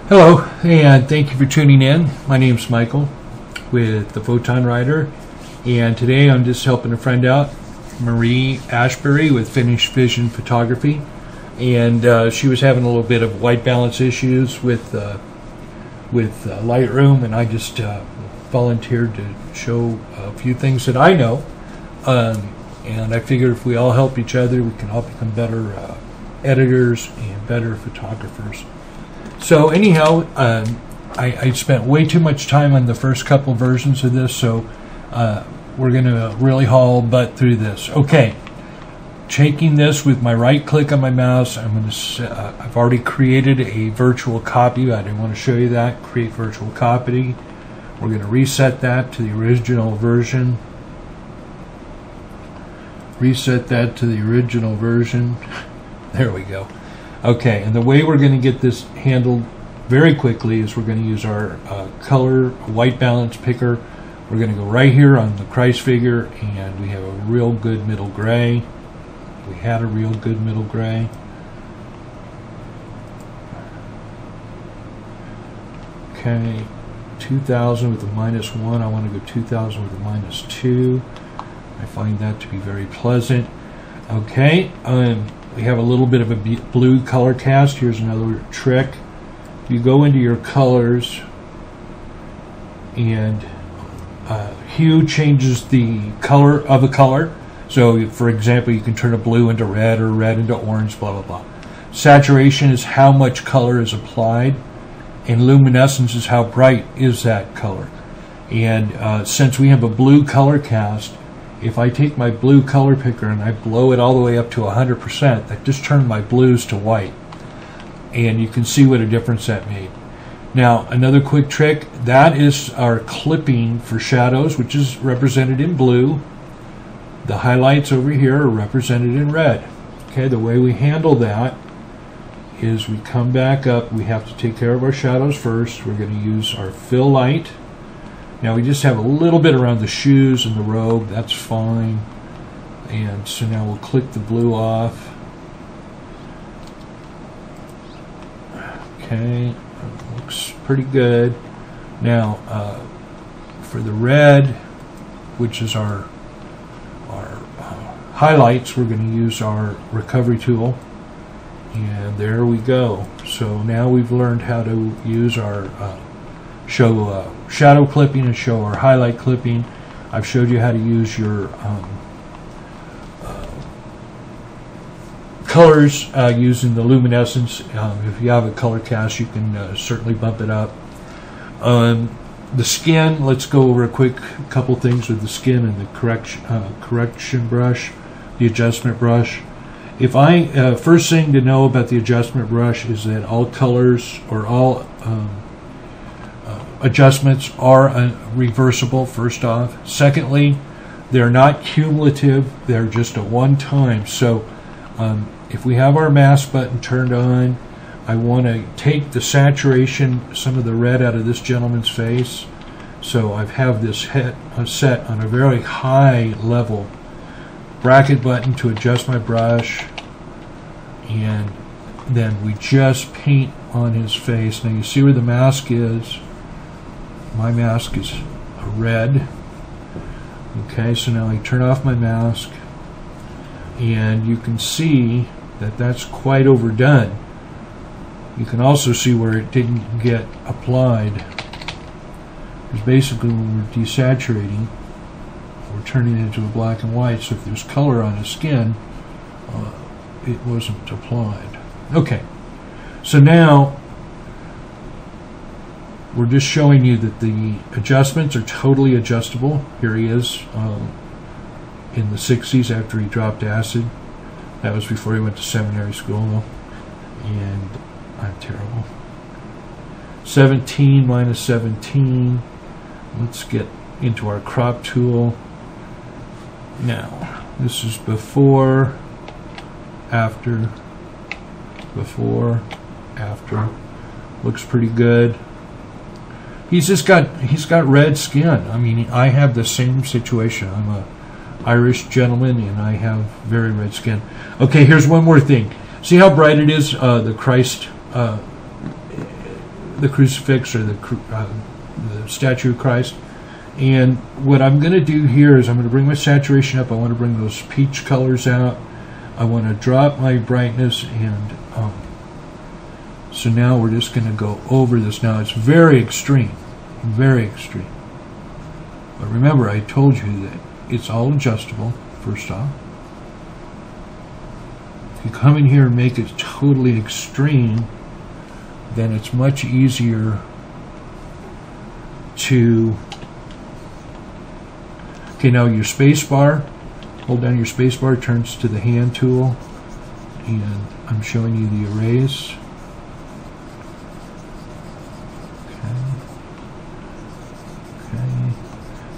Hello, and thank you for tuning in. My name's Michael with the Photon Writer, and today I'm just helping a friend out, Marie Ashbury, with Finished Vision Photography, and she was having a little bit of white balance issues with Lightroom, and I just volunteered to show a few things that I know, and I figured if we all help each other, we can all become better editors and better photographers. So anyhow, I spent way too much time on the first couple versions of this, so we're going to really haul butt through this. Okay, taking this with my right click on my mouse, I've already created a virtual copy. I didn't want to show you that. Create virtual copy. We're going to reset that to the original version. Reset that to the original version. There we go. Okay, and the way we're going to get this handled very quickly is we're going to use our color white balance picker. We're going to go right here on the Christ figure, and we have a real good middle gray. We had a real good middle gray. Okay, 2000 with a -1. I want to go 2000 with a -2. I find that to be very pleasant. Okay, we have a little bit of a blue color cast. Here's another trick. You go into your colors, and hue changes the color of a color. So, for example, you can turn a blue into red or red into orange, blah, blah, blah. Saturation is how much color is applied, and luminescence is how bright is that color. And since we have a blue color cast, if I take my blue color picker and I blow it all the way up to 100%, that just turned my blues to white. And you can see what a difference that made. Now, another quick trick, that is our clipping for shadows, which is represented in blue. The highlights over here are represented in red. Okay, the way we handle that is we come back up. We have to take care of our shadows first. We're going to use our fill light. Now we just have a little bit around the shoes and the robe, that's fine. And so now we'll click the blue off. Okay, looks pretty good. Now for the red, which is our highlights, we're going to use our recovery tool. And there we go. So now we've learned how to use our show shadow clipping and show our highlight clipping. I've showed you how to use your colors using the luminescence. If you have a color cast, you can certainly bump it up. The skin, let's go over a quick couple things with the skin and the correction brush, the adjustment brush. If first thing to know about the adjustment brush is that all colors or all adjustments are reversible, first off. Secondly, they're not cumulative, they're just a one-time. So if we have our mask button turned on, I want to take the saturation, some of the red out of this gentleman's face. So I have this set on a very high level. Bracket button to adjust my brush, and then we just paint on his face. Now you see where the mask is. My mask is a red. Okay, so now I turn off my mask, and you can see that that's quite overdone. You can also see where it didn't get applied. Because basically when we're desaturating, we're turning it into a black and white, so if there's color on his skin, it wasn't applied. Okay, so now we're just showing you that the adjustments are totally adjustable. Here he is in the 60s after he dropped acid. That was before he went to seminary school, though. And I'm terrible. 17 minus 17. Let's get into our crop tool. Now, this is before, after, before, after. Looks pretty good. He's got red skin. I mean, I have the same situation. I'm a Irish gentleman, and I have very red skin. Okay, here's one more thing. See how bright it is, the Christ the crucifix or the statue of Christ. And what I'm going to do here is I'm going to bring my saturation up. I want to bring those peach colors out. I want to drop my brightness, and so now we're just going to go over this. Now it's very extreme, very extreme. But remember, I told you that it's all adjustable, first off. If you come in here and make it totally extreme, then it's much easier to... Okay, now your space bar, hold down your space bar, turns to the hand tool, and I'm showing you the erase. Okay.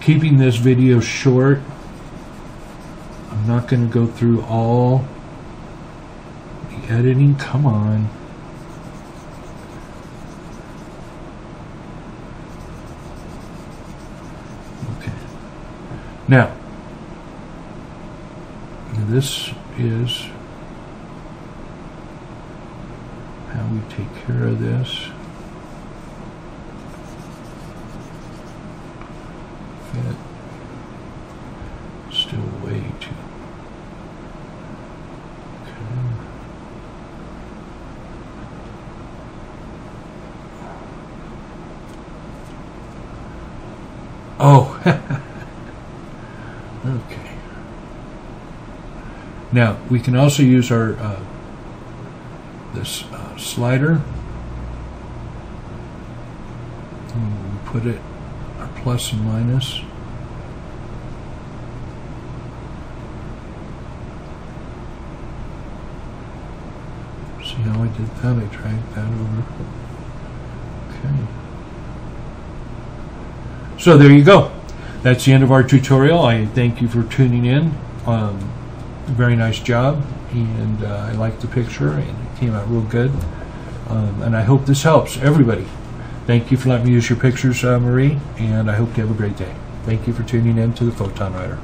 Keeping this video short, I'm not going to go through all the editing. Come on. Now, this is how we take care of this. Fit. Still way too. Okay. Oh. Okay. Now we can also use our this slider. And we put it our plus and minus. See how I did that? I dragged that over. Okay. So there you go. That's the end of our tutorial. I thank you for tuning in. Very nice job, and I like the picture, and it came out real good. And I hope this helps everybody. Thank you for letting me use your pictures, Marie, and I hope you have a great day. Thank you for tuning in to the Photon Writer.